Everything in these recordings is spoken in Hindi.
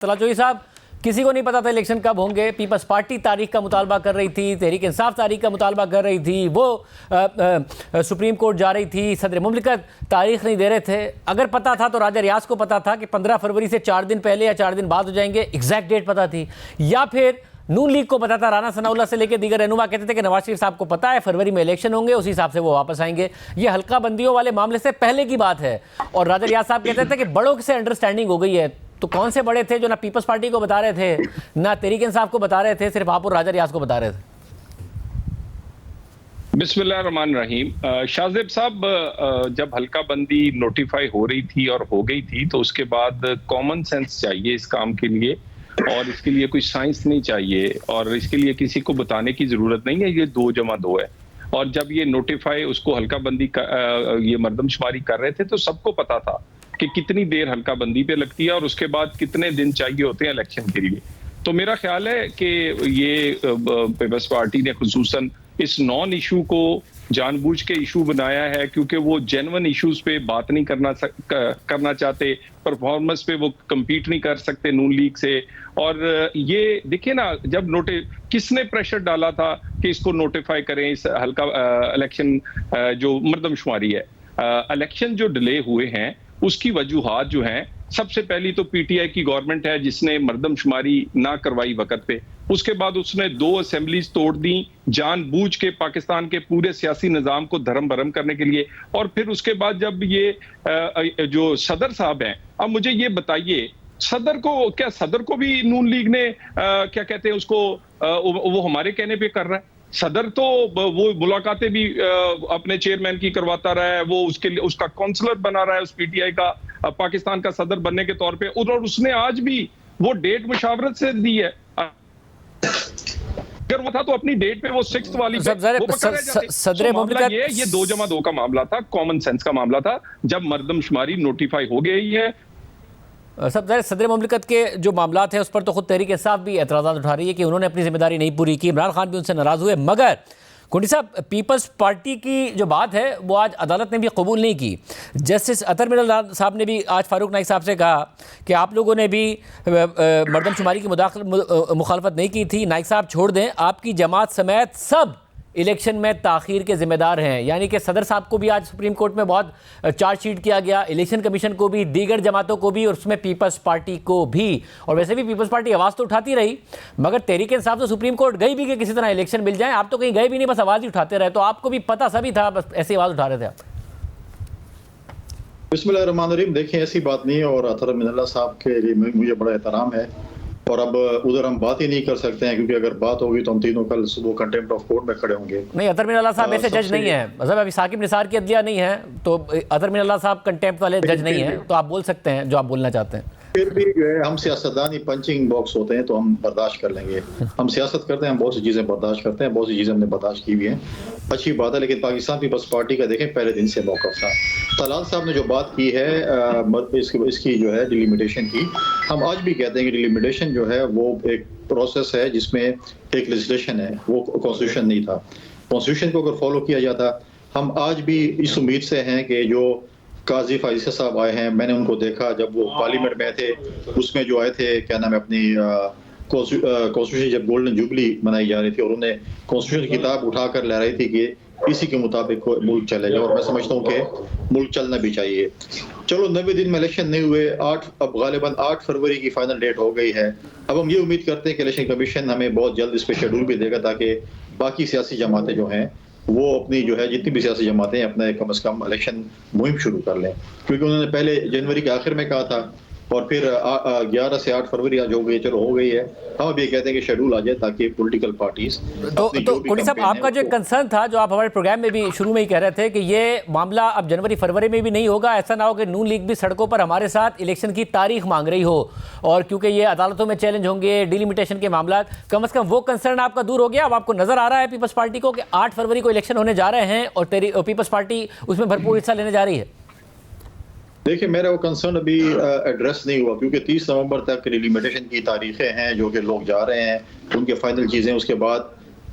तलाचोई साहब, किसी को नहीं पता था इलेक्शन कब होंगे। पीपल्स पार्टी तारीख का मुतालबा कर रही थी, तहरीक इंसाफ तारीख का मुतालबा कर रही थी, वो सुप्रीम कोर्ट जा रही थी, सदर मुमलिकत तारीख नहीं दे रहे थे। अगर पता था तो राजा रियाज को पता था कि 15 फरवरी से 4 दिन पहले या 4 दिन बाद हो जाएंगे, एग्जैक्ट डेट पता थी। या फिर नून लीग को पता था, राना सनाउल्लाह से लेकर दीगर रहनुमा कहते थे कि नवाज शरीफ साहब को पता है फरवरी में इलेक्शन होंगे, उसी हिसाब से वो वापस आएंगे। ये हल्का बंदियों वाले मामले से पहले की बात है। और राजा रियाज साहब कहते थे कि बड़ों से अंडरस्टैंडिंग हो गई है। तो कौन से बड़े थे जो ना पीपल्स पार्टी को बता रहे थे, ना तहरीक इंसाफ को बता रहे थे, सिर्फ आप और राजा रियाज को बता रहे थे? बिस्मिल्लाह रहमान रहीम। शाहजेब साहब, जब हल्का बंदी नोटिफाई हो रही थी और हो गई थी तो उसके बाद कॉमन सेंस चाहिए इस काम के लिए, और इसके लिए कोई साइंस नहीं चाहिए, और इसके लिए किसी को बताने की जरूरत नहीं है। ये 2+2 है। और जब ये नोटिफाई उसको हल्का बंदी ये मर्दमशुमारी कर रहे थे तो सबको पता था कि कितनी देर हल्का बंदी पे लगती है और उसके बाद कितने दिन चाहिए होते हैं इलेक्शन के लिए। तो मेरा ख्याल है कि ये पीपल्स पार्टी ने खुसूसन इस नॉन इशू को जानबूझ के इशू बनाया है, क्योंकि वो जेन्युइन इश्यूज पे बात नहीं करना चाहते, परफॉर्मेंस पे वो कम्पीट नहीं कर सकते नून लीग से। और ये देखिए ना, जब किसने प्रेशर डाला था कि इसको नोटिफाई करें, इस हल्का इलेक्शन जो मर्दमशुमारी है, इलेक्शन जो डिले हुए हैं उसकी वजूहात जो हैं, सबसे पहली तो पीटीआई की गवर्नमेंट है जिसने मर्दमशुमारी ना करवाई वक्त पे। उसके बाद उसने 2 असेंबलीज तोड़ दी जानबूझ के पाकिस्तान के पूरे सियासी निजाम को धर्म भरम करने के लिए। और फिर उसके बाद जब ये जो सदर साहब हैं, अब मुझे ये बताइए, सदर को भी नून लीग ने क्या कहते हैं उसको, वो हमारे कहने पे कर रहा है। सदर तो वो मुलाकातें भी अपने चेयरमैन की करवाता रहा है, वो उसके लिए उसका काउंसलर बना रहा है उस पीटीआई का, पाकिस्तान का सदर बनने के तौर पे। और उसने आज भी वो डेट मुशावरत से दी है। अगर वो था तो अपनी डेट पे वो 6th वाली सदर मुमलिकत, ये 2+2 का मामला था, कॉमन सेंस का मामला था। जब मर्दमशुमारी नोटिफाई हो गई है, सब सदर मुमलिकत के जो मामला हैं उस पर तो खुद तहरीक इंसाफ भी एतराज़ात उठा रही है कि उन्होंने अपनी जिम्मेदारी नहीं पूरी की। इमरान खान भी उनसे नाराज़ हुए। मगर कुंडी साहब, पीपल्स पार्टी की जो बात है वो आज अदालत ने भी कबूल नहीं की। जस्टिस अतर मिनल साहब ने भी आज फारूक नाइक साहब से कहा कि आप लोगों ने भी मर्दमशुमारी की मुखालफत नहीं की थी, नाइक साहब छोड़ दें, आपकी जमात समेत सब इलेक्शन में ताख़ीर के ज़िम्मेदार हैं। यानी कि सदर साहब को भी आज सुप्रीम कोर्ट में बहुत चार्जशीट किया गया, इलेक्शन कमीशन को भी, दीगर जमातों को भी, और उसमें पीपल्स पार्टी को भी। और वैसे भी पीपल्स पार्टी आवाज़ तो उठाती रही, मगर तहरीक इंसाफ तो सुप्रीम कोर्ट गई भी कि किसी तरह इलेक्शन मिल जाए। आप तो कहीं गए भी नहीं, बस आवाज़ ही उठाते रहे। तो आपको भी पता सभी था, बस ऐसी आवाज़ उठा रहे थे आप। बिस्मिल्लाहिर्रहमानिर्रहीम। देखिए, ऐसी बात नहीं है, और अतर मिनल्ला साहब के लिए मुझे बड़ा एहतराम है। और अब उधर हम बात ही नहीं कर सकते हैं, क्योंकि अगर बात होगी तो हम तीनों कल सुबह कंटेम्प्ट ऑफ कोर्ट में खड़े होंगे। नहीं, अतर मिनल्ला साहब ऐसे जज नहीं है, मतलब अभी साकिब निसार की अदलिया नहीं है, तो अतर मिनल्ला साहब कंटेम्प्ट वाले जज नहीं है, तो आप बोल सकते हैं जो आप बोलना चाहते हैं। फिर भी जो है, हम सियासतदान ही पंचिंग बॉक्स होते हैं, तो हम बर्दाश्त कर लेंगे। हम सियासत करते हैं, हम बहुत सी चीज़ें बर्दाश्त करते हैं, बहुत सी चीज़ें हमने बर्दाश्त की हुई हैं, अच्छी बात है। लेकिन पाकिस्तान पीपल्स पार्टी का देखें, पहले दिन से मौक़िफ़ था। तलाल साहब ने जो बात की है इसकी जो है डिलिमिटेशन की, हम आज भी कहते हैं कि डिलिमिटेशन जो है वो एक प्रोसेस है जिसमें एक लेजिस्लेशन है, वो कॉन्स्टिट्यूशन नहीं था। कॉन्स्टिट्यूशन को अगर फॉलो किया जाता, हम आज भी इस उम्मीद से हैं कि जो काजी फाइज़ साहब आए हैं, मैंने उनको देखा जब वो पार्लियामेंट में थे, उसमें जो आए थे, क्या नाम है, अपनी कॉन्स्टिट्यूशन जब गोल्डन जुबली मनाई जा रही थी, और उन्हें कॉन्स्टिट्यूशन की किताब उठाकर ले रही थी कि इसी के मुताबिक मुल्क चलेगा। और मैं समझता हूँ कि मुल्क चलना भी चाहिए। चलो, 90 दिन में इलेक्शन नहीं हुए, अब गालिबन 8 फरवरी की फाइनल डेट हो गई है। अब हम ये उम्मीद करते हैं कि इलेक्शन कमीशन हमें बहुत जल्द इस पर शेड्यूल भी देगा, ताकि बाकी सियासी जमातें जो हैं वो अपनी जो है, जितनी भी सियासी जमातें अपने कम से कम इलेक्शन मुहिम शुरू कर लें। क्योंकि उन्होंने पहले जनवरी के आखिर में कहा था, और फिर 11 से 8 फरवरी आज हो गई, चलो हो गई है। हम अब ये कहते हैं कि शेड्यूल आ जाए, ताकि पॉलिटिकल पार्टीज तो कोटी साहब, आपका जो कंसर्न था, जो आप हमारे प्रोग्राम में भी शुरू में ही कह रहे थे कि ये मामला अब जनवरी फरवरी में भी नहीं होगा, ऐसा ना हो कि नून लीग भी सड़कों पर हमारे साथ इलेक्शन की तारीख मांग रही हो, और क्योंकि ये अदालतों में चैलेंज होंगे, डिलिमिटेशन के मामला, कम से कम वो कंसर्न आपका दूर हो गया। अब आपको नजर आ रहा है पीपल्स पार्टी को कि 8 फरवरी को इलेक्शन होने जा रहे हैं और पीपल्स पार्टी उसमें भरपूर हिस्सा लेने जा रही है। देखिए, मेरा वो कंसर्न अभी एड्रेस नहीं हुआ, क्योंकि 30 नवंबर तक डिलिमिटेशन की तारीखें हैं, जो कि लोग जा रहे हैं, उनके फाइनल चीज़ें। उसके बाद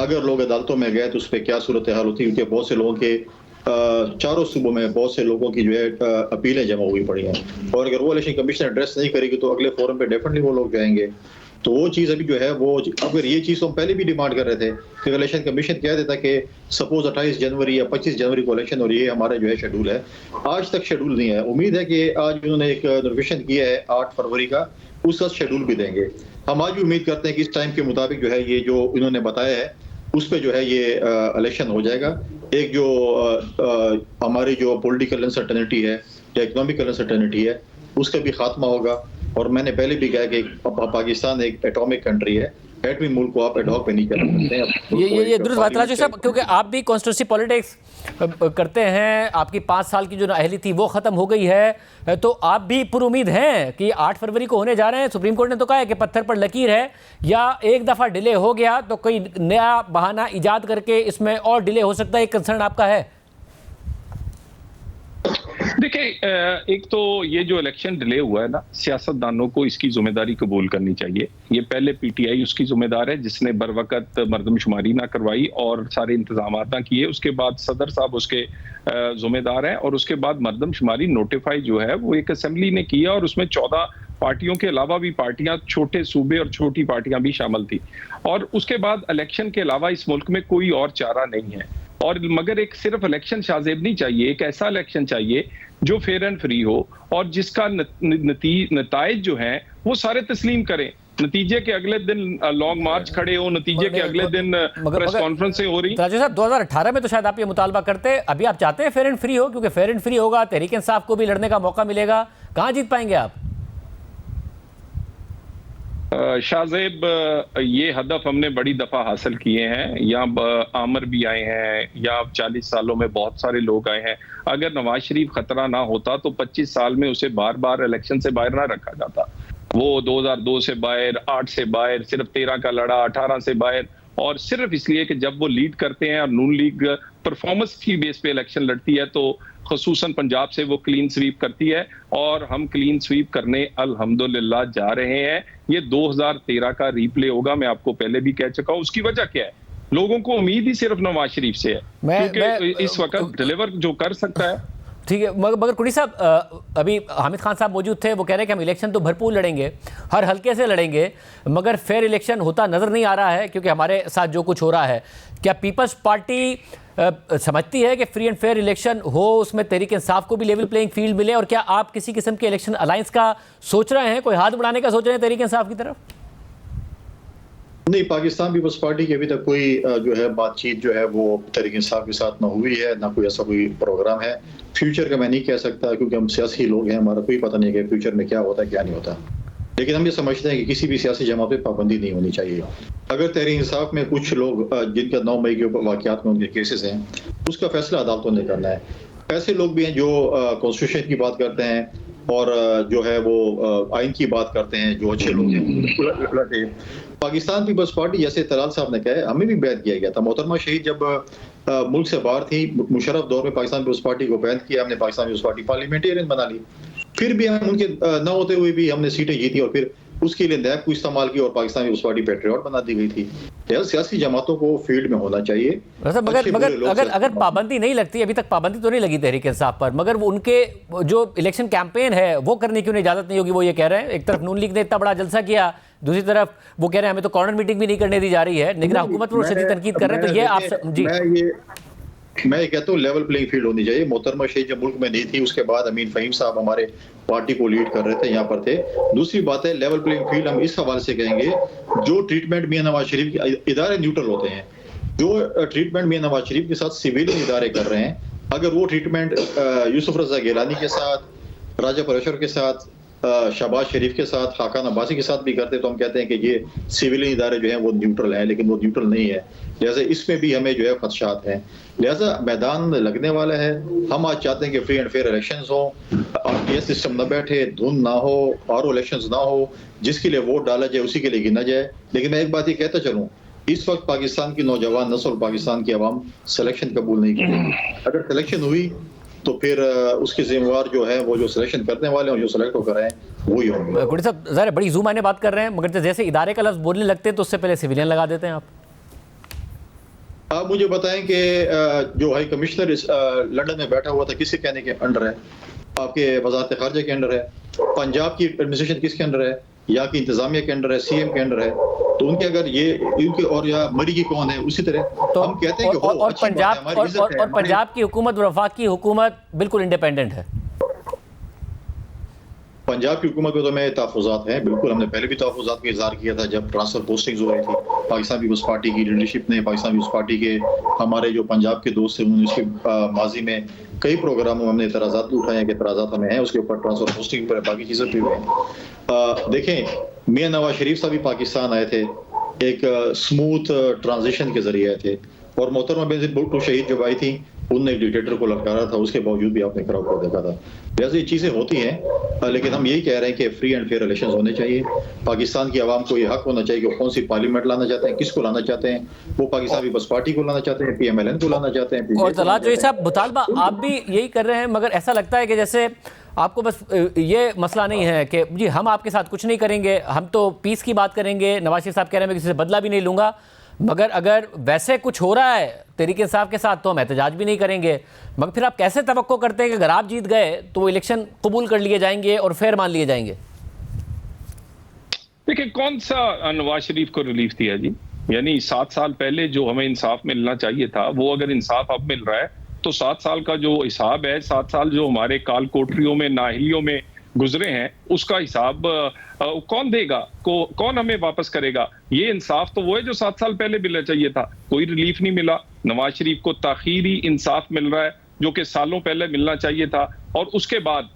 अगर लोग अदालतों में गए तो उस पर क्या सूरत हाल होती है, क्योंकि बहुत से लोगों के चारों सूबों में बहुत से लोगों की जो है अपीलें जमा हुई पड़ी हैं, और अगर वो इलेक्शन कमीशन एड्रेस नहीं करेगी तो अगले फोरम पे डेफिनेटली वो लोग जाएंगे। तो वो चीज़ अभी जो है वो, अगर ये चीज़ हम पहले भी डिमांड कर रहे थे कि इलेक्शन कमीशन कह देता कि सपोज 28 जनवरी या 25 जनवरी को इलेक्शन और ये हमारा जो है शेड्यूल है, आज तक शेड्यूल नहीं है। उम्मीद है कि आज उन्होंने एक नोटिफिकेशन किया है 8 फरवरी का, उसका शेड्यूल भी देंगे। हम आज भी उम्मीद करते हैं कि इस टाइम के मुताबिक जो है ये जो इन्होंने बताया है उस पर जो है ये इलेक्शन हो जाएगा। एक जो हमारी जो पॉलिटिकल अनसर्टेनिटी है या इकोनॉमिकल अनसर्टेनिटी है उसका भी खात्मा होगा। और मैंने पहले भी कहा कि पाकिस्तान एक एटॉमिक कंट्री है, एटमी मुल्क को आप एडॉक पे नहीं कर सकते हैं। ये दुरुस्त बात राजू साहब, क्योंकि आप भी कॉन्स्टिट्यूंसी पॉलिटिक्स करते हैं, आपकी 5 साल की जो अहली थी वो ख़त्म हो गई है, तो आप भी पुर उम्मीद हैं कि 8 फरवरी को होने जा रहे हैं। सुप्रीम कोर्ट ने तो कहा है कि पत्थर पर लकीर है, या एक दफ़ा डिले हो गया तो कोई नया बहाना ईजाद करके इसमें और डिले हो सकता है, एक कंसर्न आपका है? देखिए, एक तो ये जो इलेक्शन डिले हुआ है ना, सियासतदानों को इसकी जिम्मेदारी कबूल करनी चाहिए। ये पहले पीटीआई उसकी जिम्मेदार है जिसने बरवकत मरदमशुमारी ना करवाई और सारे इंतजाम ना किए। उसके बाद सदर साहब उसके जिम्मेदार हैं, और उसके बाद मरदमशुमारी नोटिफाई जो है वो एक असेंबली ने किया, और उसमें 14 पार्टियों के अलावा भी पार्टियां, छोटे सूबे और छोटी पार्टियां भी शामिल थी। और उसके बाद इलेक्शन के अलावा इस मुल्क में कोई और चारा नहीं है। और मगर एक सिर्फ इलेक्शन शाज़ेब नहीं चाहिए, एक ऐसा इलेक्शन चाहिए जो फेयर एंड फ्री हो और जिसका नतीज जो है वो सारे तस्लीम करें। नतीजे के अगले दिन लॉन्ग मार्च खड़े हो, नतीजे के अगले दिन प्रेस कॉन्फ्रेंसें हो रही। राजू साहब, 2018 में तो शायद आप ये मुतालबा करते, अभी आप चाहते हैं फेयर एंड फ्री हो, क्योंकि फेयर एंड फ्री होगा तहरीक इंसाफ को भी लड़ने का मौका मिलेगा, कहाँ जीत पाएंगे आप? शाहजेब, ये हदफ हमने बड़ी दफा हासिल किए हैं। यहाँ आमर भी आए हैं, यहाँ 40 सालों में बहुत सारे लोग आए हैं। अगर नवाज शरीफ खतरा ना होता तो 25 साल में उसे बार बार इलेक्शन से बाहर ना रखा जाता। वो 2002 से बाहर, 8 से बाहर, सिर्फ 13 का लड़ा, 18 से बाहर, और सिर्फ इसलिए कि जब वो लीड करते हैं और नून लीग परफॉर्मेंस की बेस पे इलेक्शन लड़ती है तो खसूसन पंजाब से वो क्लीन स्वीप करती है, और हम क्लीन स्वीप करने अल्हम्दुलिल्लाह जा रहे हैं। ये 2013 का रिप्ले होगा, मैं आपको पहले भी कह चुका हूं। उसकी वजह क्या है? लोगों को उम्मीद ही सिर्फ नवाज शरीफ से है, क्योंकि इस वक्त डिलीवर जो कर सकता है। ठीक है, मगर कुड़ी साहब, अभी हामिद खान साहब मौजूद थे, वो कह रहे हैं कि हम इलेक्शन तो भरपूर लड़ेंगे, हर हल्के से लड़ेंगे, मगर फेयर इलेक्शन होता नज़र नहीं आ रहा है क्योंकि हमारे साथ जो कुछ हो रहा है। क्या पीपल्स पार्टी समझती है कि फ्री एंड फेयर इलेक्शन हो, उसमें तहरीक इंसाफ को भी लेवल प्लेइंग फील्ड मिले, और क्या आप किसी किस्म के इलेक्शन अलायंस का सोच रहे हैं, कोई हाथ बढ़ाने का सोच रहे हैं तहरीक इंसाफ की तरफ? नहीं, पाकिस्तान पीपल्स पार्टी की अभी तक कोई जो है बातचीत जो है वो तहरीक इंसाफ के साथ ना हुई है, ना कोई ऐसा कोई प्रोग्राम है। फ्यूचर का मैं नहीं कह सकता क्योंकि हम सियासी लोग हैं, हमारा कोई पता नहीं है कि फ्यूचर में क्या होता है क्या नहीं होता। लेकिन हम ये समझते हैं कि किसी भी सियासी जमात पे पाबंदी नहीं होनी चाहिए। अगर तहरीक इंसाफ में कुछ लोग जिनका 9 मई के वाक़यात में उनके केसेस हैं, उसका फैसला अदालतों ने करना है। ऐसे लोग भी हैं जो कॉन्स्टिट्यूशन की बात करते हैं और जो है वो आइन की बात करते हैं, जो अच्छे लोग हैं। पाकिस्तान पीपल्स पार्टी, जैसे तलाल साहब ने कहा, हमें भी बैन किया गया था। मोहतरमा शहीद जब मुल्क से बाहर थी, मुशर्रफ दौर में पाकिस्तान पीपल्स पार्टी को बैन किया, हमने पाकिस्तान पीपल्स पार्टी पार्लियामेंटेरियन बना ली। फिर भी हम उनके न होते हुए भी हमने सीटें जीती और फिर उसके लिए नैब को इस्तेमाल की और पाकिस्तान पीपल्स पार्टी पेट्रियट बना दी गई थी। सियासी जमातों को फील्ड में होना चाहिए। मगर अगर पाबंदी नहीं लगती, अभी तक पाबंदी तो नहीं लगी तहरीक इंसाफ पर, मगर वो उनके जो इलेक्शन कैंपेन है वो करने की उन्हें इजाजत नहीं होगी, वो ये कह रहे हैं। एक तरफ नून लीग ने इतना बड़ा जलसा किया, दूसरी तरफ वो कह रहे हैं हमें तो कॉर्नर मीटिंग भी नहीं करने दी जा रही है, निगरान हुकूमत पर शदीद तनकीद कर रहे हैं। तो ये आप जी, मैं ये कहता हूँ लेवल प्लेइंग फील्ड होनी चाहिए। मोहतरमा शहीद जब मुल्क में नहीं थी, उसके बाद अमीन फहीम साहब हमारे पार्टी को लीड कर रहे थे, यहाँ पर थे। दूसरी बात है लेवल प्लेइंग फील्ड हम इस हवाले से कहेंगे, जो ट्रीटमेंट मियां नवाज शरीफ के इदारे न्यूट्रल होते हैं, जो ट्रीटमेंट मियां नवाज शरीफ के साथ सिविलियन इदारे कर रहे हैं, अगर वो ट्रीटमेंट यूसुफ रजा गिलानी के साथ, राजा परेशर के साथ, शहबाज शरीफ के साथ, खाकान अब्बासी के साथ भी करते तो हम कहते हैं कि ये सिविलियन इदारे जो हैं वो न्यूट्रल हैं, लेकिन वो न्यूट्रल नहीं है। लिहाजा इसमें भी हमें जो है खदशात हैं। लिहाजा मैदान लगने वाला है। हम आज चाहते हैं कि फ्री एंड फेयर इलेक्शंस हो, आरटीएस सिस्टम न बैठे, धुंध ना हो, आरओ इलेक्शंस ना हो, जिसके लिए वोट डाला जाए उसी के लिए गिना जाए। लेकिन मैं एक बात ये कहता चलूँ, इस वक्त पाकिस्तान की नौजवान नस्ल, पाकिस्तान की आवाम सिलेक्शन कबूल नहीं करेगी। अगर सिलेक्शन हुई तो फिर उसके जिम्मेवार जो है वो जो सिलेक्शन करने वाले हैं, जो सिलेक्ट होकर आए वही होंगे। गुडी साहब, ज़रा बड़ी जूम आने बात कर रहे हैं, मगर जैसे इदारे का लफ्ज़ बोलने लगते हैं तो उससे पहले सिविलियन लगा देते हैं आप। आप मुझे बताएं कि जो हाई कमिश्नर लंदन में बैठा हुआ था किसके कहने के अंडर है? आपके वजारत खारजा के अंडर है? पंजाब की एडमिनिस्ट्रेशन किसके अंडर है? या की इंतजामिया के अंडर है? सीएम के अंडर है? तो उनके अगर ये उनके और या मरी की कौन है? उसी तरह तो हम कहते हैं कि और पंजाब की हुकूमत और वफाकी हुकूमत बिल्कुल इंडिपेंडेंट है। पंजाब की हुकूमत में तो मैं तहफ़्फ़ुज़ात हैं, बिल्कुल हमने पहले भी तहफ़्फ़ुज़ात का इज़हार किया था जब ट्रांसफ़र पोस्टिंग्स हो रही थी। पाकिस्तान पीपल्स पार्टी की लीडरशिप ने, पाकिस्तान पीपल्स पार्टी के हमारे जो पंजाब के दोस्त हैं उन्होंने इसके माजी में कई प्रोग्रामों में हमने एतराज़ात भी उठाए हैं कि एतराज़ात हमें हैं उसके ऊपर, ट्रांसफ़र पोस्टिंग पर, बाकी चीज़ें भी हैं। देखें, मियां नवाज शरीफ साहब भी पाकिस्तान आए थे, एक स्मूथ ट्रांजिशन के ज़रिए आए थे, और मोहतरमा बेनज़ीर भुट्टो शहीद जब आई थी उनने एक डिक्टेटर को ललकारा था, उसके बावजूद भी आपने क्राउड को देखा था। वैसे ये चीज़ें होती हैं, लेकिन हम यही कह रहे हैं कि फ्री एंड फेयर इलेक्शंस होने चाहिए। पाकिस्तान की आवाम को ये हक होना चाहिए कि कौन सी पार्लियामेंट लाना चाहते हैं, किसको लाना चाहते हैं। वो पाकिस्तान पीपल्स पार्टी को लाना चाहते हैं, PMLN को लाना चाहते हैं। और तलात जोई साहब, मुतालबा आप भी यही कर रहे हैं, मगर ऐसा लगता है कि जैसे आपको बस ये मसला नहीं है कि जी हम आपके साथ कुछ नहीं करेंगे, हम तो पीस की बात करेंगे। नवाज शरीफ साहब कह रहे हैं मैं किसी से बदला भी नहीं लूँगा, मगर अगर वैसे कुछ हो रहा है तहरीक इंसाफ के साथ तो हम एहतजाज भी नहीं करेंगे। मगर फिर आप कैसे तवक्को करते हैं कि अगर आप जीत गए तो वो इलेक्शन कबूल कर लिए जाएंगे और फेयर मान लिए जाएंगे? देखिए, कौन सा नवाज शरीफ को रिलीफ दिया जी? यानी 7 साल पहले जो हमें इंसाफ मिलना चाहिए था वो अगर इंसाफ अब मिल रहा है तो 7 साल का जो हिसाब है, 7 साल जो हमारे काल कोठरियों में, नाहलियों में गुजरे हैं, उसका हिसाब कौन देगा? कौन हमें वापस करेगा? ये इंसाफ तो वो है जो 7 साल पहले मिलना चाहिए था। कोई रिलीफ नहीं मिला। नवाज शरीफ को ताखीरी इंसाफ मिल रहा है जो कि सालों पहले मिलना चाहिए था। और उसके बाद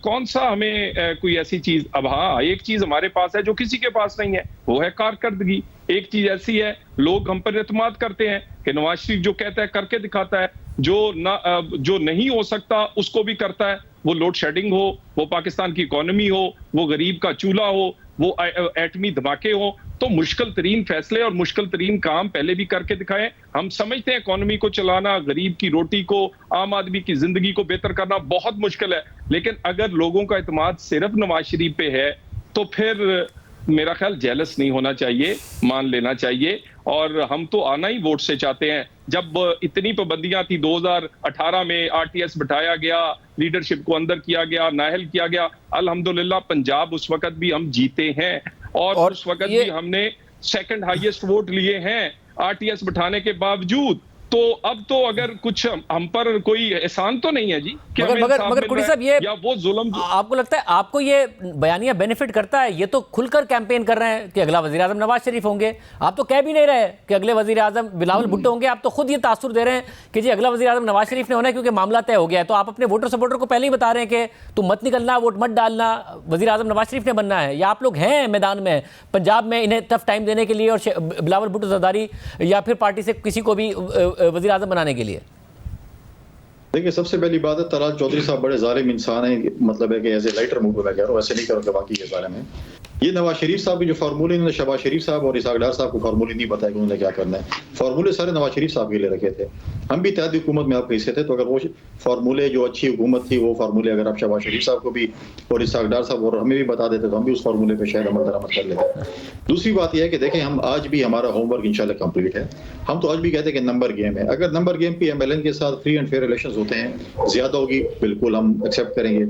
कौन सा हमें कोई ऐसी चीज, अब हाँ, एक चीज हमारे पास है जो किसी के पास नहीं है, वो है कारकर्दगी। एक चीज ऐसी है, लोग हम पर एतमाद करते हैं कि नवाज शरीफ जो कहता है करके दिखाता है, जो नहीं हो सकता उसको भी करता है। वो लोड शेडिंग हो, वो पाकिस्तान की इकोनॉमी हो, वो गरीब का चूल्हा हो, वो एटमी धमाके हो, तो मुश्किल तरीन फैसले और मुश्किल तरीन काम पहले भी करके दिखाए। हम समझते हैं इकोनॉमी को चलाना, गरीब की रोटी को, आम आदमी की जिंदगी को बेहतर करना बहुत मुश्किल है, लेकिन अगर लोगों का एतमाद सिर्फ नवाज शरीफ पे है तो फिर मेरा ख्याल जेलस नहीं होना चाहिए, मान लेना चाहिए। और हम तो आना ही वोट से चाहते हैं। जब इतनी पाबंदियां थी 2018 में, RTS बिठाया गया, लीडरशिप को अंदर किया गया, नाहल किया गया, अल्हम्दुलिल्लाह पंजाब उस वक्त भी हम जीते हैं और उस वक्त भी हमने सेकंड हाईएस्ट वोट लिए हैं RTS बिठाने के बावजूद। तो अब तो अगर कुछ हम पर कोई एहसान तो नहीं है जी कि मगर कुड़ी साहब, ये या वो जुल्म, आपको लगता है आपको ये बयानिया बेनिफिट करता है? ये तो खुलकर कैंपेन कर रहे हैं कि अगला वजीर आजम नवाज शरीफ होंगे, आप तो कह भी नहीं रहे कि अगले वजीर आजम बिलावल भुट्टो होंगे। आप तो खुद ये तासुर दे रहे हैं कि जी अगला वजीर आजम नवाज शरीफ ने होना है क्योंकि मामला तय हो गया है। तो आप अपने वोटर सपोर्टर को पहले ही बता रहे हैं कि तुम मत निकलना, वोट मत डालना, वजीर आजम नवाज शरीफ ने बनना है। या आप लोग हैं मैदान में पंजाब में इन्हें टफ टाइम देने के लिए और बिलावल भुट्टो जरदारी या फिर पार्टी से किसी को भी वजीर आजम बनाने के लिए? देखिए, सबसे पहली बात है, तलाल चौधरी साहब बड़े जालिम इंसान हैं। मतलब है कि ऐसे लाइटर मूड में मैं कह रहा हूँ, ऐसे नहीं करूँगा, बाकी ये जालिम है। ये नवाज शरीफ साहब की जो फार्मूले, इन्होंने शहबाज शरीफ साहब और इसहाक डार साहब को फार्मूले नहीं बताया कि उन्होंने क्या करना है। फार्मूले सारे नवाज शरीफ साहब के लिए रखे थे। हम भी इत्तेहादी हुकूमत में आपके हिस्से थे, तो अगर वो फार्मूले जो अच्छी हुकूमत थी, वो फार्मूले अगर आप शहबाज शरीफ साहब को भी और इसहाक डार साहब और हमें भी बता देते तो हम भी उस फार्मूले पर शायद अमल दरामद कर लेते। दूसरी बात यह है कि देखें, हम आज भी हमारा होमवर्क इंशाल्लाह कंप्लीट है। हम तो आज भी कहते हैं कि नंबर गेम है। अगर नंबर गेम PMLN के साथ फ्री एंड फेयर इलेक्शंस होते हैं, ज्यादा होगी, बिल्कुल हम एक्सेप्ट करेंगे।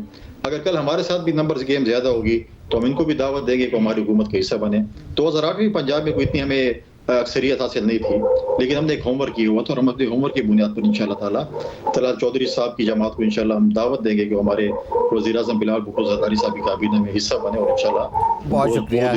अगर कल हमारे साथ भी नंबर्स गेम ज्यादा होगी तो हम इनको भी दावत देंगे कि हमारी हुकूमत का हिस्सा बने। 2008 में पंजाब में कोई इतनी हमें अक्सरियत हासिल नहीं थी, लेकिन हमने एक होमवर्क किया हुआ था और हम अपने होमवर्क की बुनियाद पर इंशाल्लाह ताला तलाल चौधरी साहब की जमात को इंशाल्लाह हम दावत देंगे कि हमारे वज़ीर आज़म बिलावल भुट्टो ज़रदारी साहब की काबीना में हिस्सा बने और इंशाल्लाह बहुत शुक्रिया।